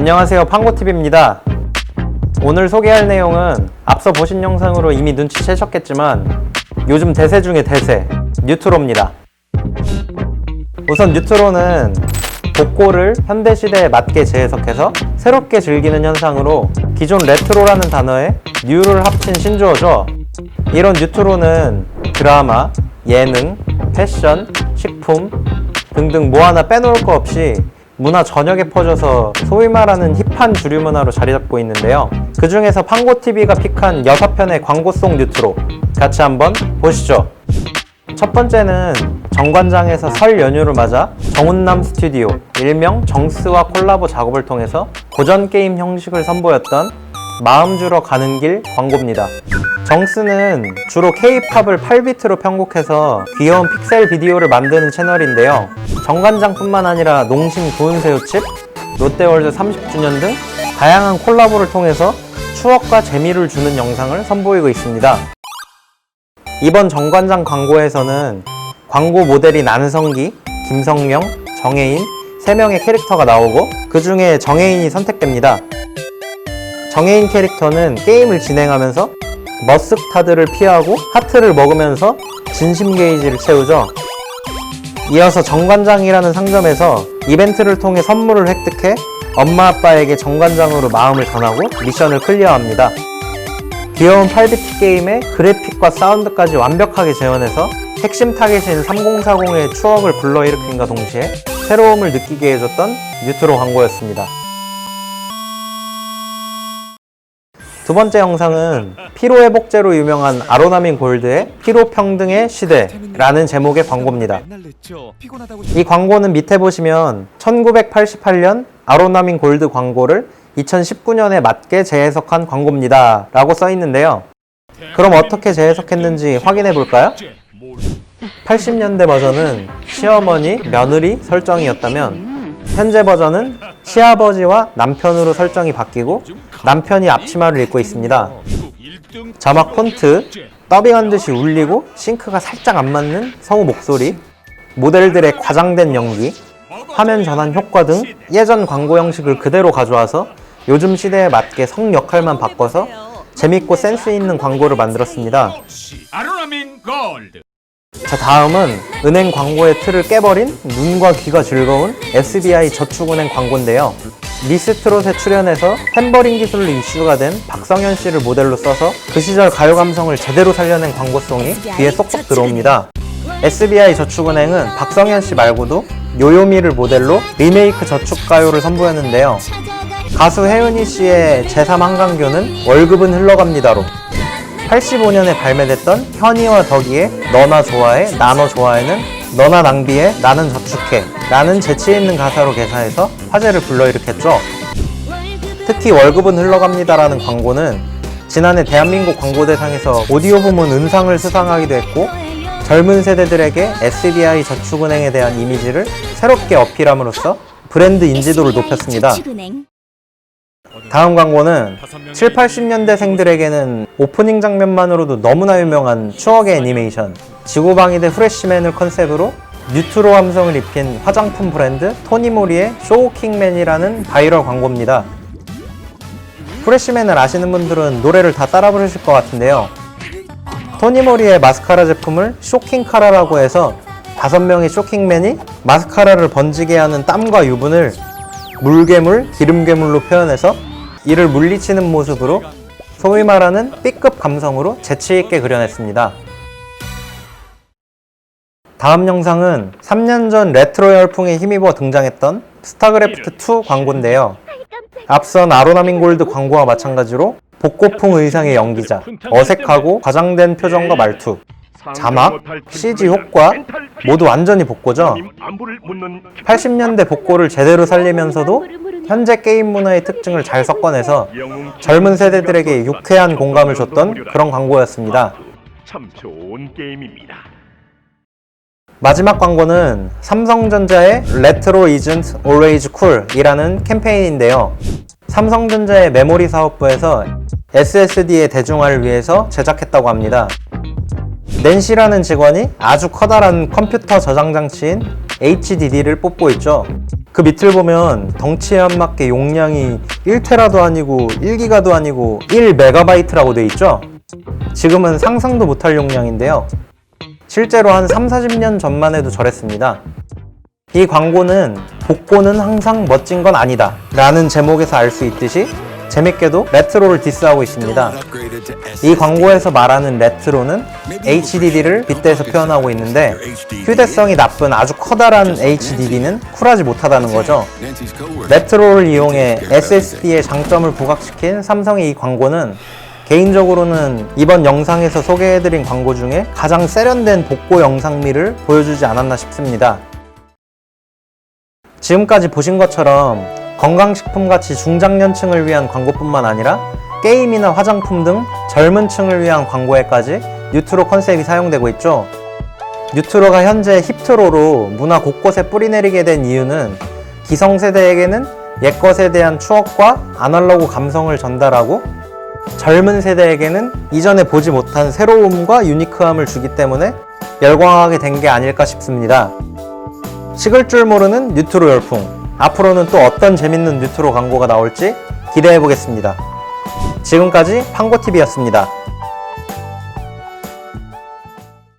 안녕하세요, 팡고TV입니다. 오늘 소개할 내용은 앞서 보신 영상으로 이미 눈치채셨겠지만 요즘 대세 중에 대세, 뉴트로입니다. 우선 뉴트로는 복고를 현대시대에 맞게 재해석해서 새롭게 즐기는 현상으로 기존 레트로라는 단어에 뉴를 합친 신조어죠. 이런 뉴트로는 드라마, 예능, 패션, 식품 등등 뭐 하나 빼놓을 거 없이 문화 전역에 퍼져서 소위 말하는 힙한 주류 문화로 자리 잡고 있는데요. 그 중에서 팡고TV가 픽한 6편의 광고송 뉴트로 같이 한번 보시죠. 첫 번째는 정관장에서 설 연휴를 맞아 정운남 스튜디오, 일명 정스와 콜라보 작업을 통해서 고전 게임 형식을 선보였던 마음 주러 가는 길 광고입니다. 정스는 주로 K-팝을 8비트로 편곡해서 귀여운 픽셀 비디오를 만드는 채널인데요. 정관장뿐만 아니라 농심 구운새우칩, 롯데월드 30주년 등 다양한 콜라보를 통해서 추억과 재미를 주는 영상을 선보이고 있습니다. 이번 정관장 광고에서는 광고 모델이 난성기, 김성령, 정혜인 3명의 캐릭터가 나오고 그 중에 정혜인이 선택됩니다. 정혜인 캐릭터는 게임을 진행하면서 머스타드를 피하고 하트를 먹으면서 진심 게이지를 채우죠. 이어서 정관장이라는 상점에서 이벤트를 통해 선물을 획득해 엄마 아빠에게 정관장으로 마음을 전하고 미션을 클리어합니다. 귀여운 8비트 게임에 그래픽과 사운드까지 완벽하게 재현해서 핵심 타겟인 3040의 추억을 불러일으킨과 동시에 새로움을 느끼게 해줬던 뉴트로 광고였습니다. 두 번째 영상은 피로회복제로 유명한 아로나민 골드의 피로평등의 시대라는 제목의 광고입니다. 이 광고는 밑에 보시면 1988년 아로나민 골드 광고를 2019년에 맞게 재해석한 광고입니다 라고 써 있는데요. 그럼 어떻게 재해석했는지 확인해 볼까요? 80년대 버전은 시어머니, 며느리 설정이었다면 현재 버전은 시아버지와 남편으로 설정이 바뀌고 남편이 앞치마를 입고 있습니다. 자막 폰트, 더빙한 듯이 울리고 싱크가 살짝 안 맞는 성우 목소리, 모델들의 과장된 연기, 화면 전환 효과 등 예전 광고 형식을 그대로 가져와서 요즘 시대에 맞게 성 역할만 바꿔서 재밌고 센스 있는 광고를 만들었습니다. 자, 다음은 은행 광고의 틀을 깨버린 눈과 귀가 즐거운 SBI 저축은행 광고인데요. 미스트롯에 출연해서 탬버린 기술로 이슈가 된 박성현 씨를 모델로 써서 그 시절 가요 감성을 제대로 살려낸 광고송이 귀에 쏙쏙 들어옵니다. SBI 저축은행은 박성현 씨 말고도 요요미를 모델로 리메이크 저축가요를 선보였는데요. 가수 혜은이 씨의 제3 한강교는 월급은 흘러갑니다로 85년에 발매됐던 현이와 덕이의 너나 좋아해 나너 좋아해는 너나 낭비해 나는 저축해 라는 재치있는 가사로 개사해서 화제를 불러일으켰죠. 특히 월급은 흘러갑니다 라는 광고는 지난해 대한민국 광고대상에서 오디오 부문 은상을 수상하기도 했고 젊은 세대들에게 SBI 저축은행에 대한 이미지를 새롭게 어필함으로써 브랜드 인지도를 높였습니다. 다음 광고는 7, 80년대생들에게는 오프닝 장면만으로도 너무나 유명한 추억의 애니메이션 지구방위대 후레쉬맨을 컨셉으로 뉴트로 함성을 입힌 화장품 브랜드 토니모리의 쇼킹맨이라는 바이럴 광고입니다. 후레쉬맨을 아시는 분들은 노래를 다 따라 부르실 것 같은데요. 토니모리의 마스카라 제품을 쇼킹카라라고 해서 5명의 쇼킹맨이 마스카라를 번지게 하는 땀과 유분을 물괴물, 기름괴물로 표현해서 이를 물리치는 모습으로 소위 말하는 B급 감성으로 재치있게 그려냈습니다. 다음 영상은 3년 전 레트로 열풍에 힘입어 등장했던 스타크래프트2 광고인데요. 앞선 아로나민 골드 광고와 마찬가지로 복고풍 의상의 연기자, 어색하고 과장된 표정과 말투, 자막, CG 효과 모두 완전히 복고죠. 80년대 복고를 제대로 살리면서도 현재 게임 문화의 특징을 잘 섞어내서 젊은 세대들에게 유쾌한 공감을 줬던 그런 광고였습니다. 참 좋은 게임입니다. 마지막 광고는 삼성전자의 Retro isn't always cool 이라는 캠페인인데요. 삼성전자의 메모리 사업부에서 SSD의 대중화를 위해서 제작했다고 합니다. 낸시라는 직원이 아주 커다란 컴퓨터 저장 장치인 HDD를 뽑고 있죠. 그 밑을 보면 덩치에 안 맞게 용량이 1테라도 아니고 1기가도 아니고 1MB라고 돼 있죠. 지금은 상상도 못할 용량인데요. 실제로 한 30-40년 전만 해도 저랬습니다. 이 광고는 복고는 항상 멋진 건 아니다 라는 제목에서 알 수 있듯이 재밌게도 레트로를 디스하고 있습니다. 이 광고에서 말하는 레트로는 HDD를 빗대서 표현하고 있는데 휴대성이 나쁜 아주 커다란 HDD는 쿨하지 못하다는 거죠. 레트로를 이용해 SSD의 장점을 부각시킨 삼성의 이 광고는 개인적으로는 이번 영상에서 소개해드린 광고 중에 가장 세련된 복고 영상미를 보여주지 않았나 싶습니다. 지금까지 보신 것처럼 건강식품같이 중장년층을 위한 광고뿐만 아니라 게임이나 화장품 등 젊은 층을 위한 광고에까지 뉴트로 컨셉이 사용되고 있죠. 뉴트로가 현재 힙트로로 문화 곳곳에 뿌리내리게 된 이유는 기성세대에게는 옛것에 대한 추억과 아날로그 감성을 전달하고 젊은 세대에게는 이전에 보지 못한 새로움과 유니크함을 주기 때문에 열광하게 된 게 아닐까 싶습니다. 식을 줄 모르는 뉴트로 열풍. 앞으로는 또 어떤 재밌는 뉴트로 광고가 나올지 기대해 보겠습니다. 지금까지 팡고TV였습니다.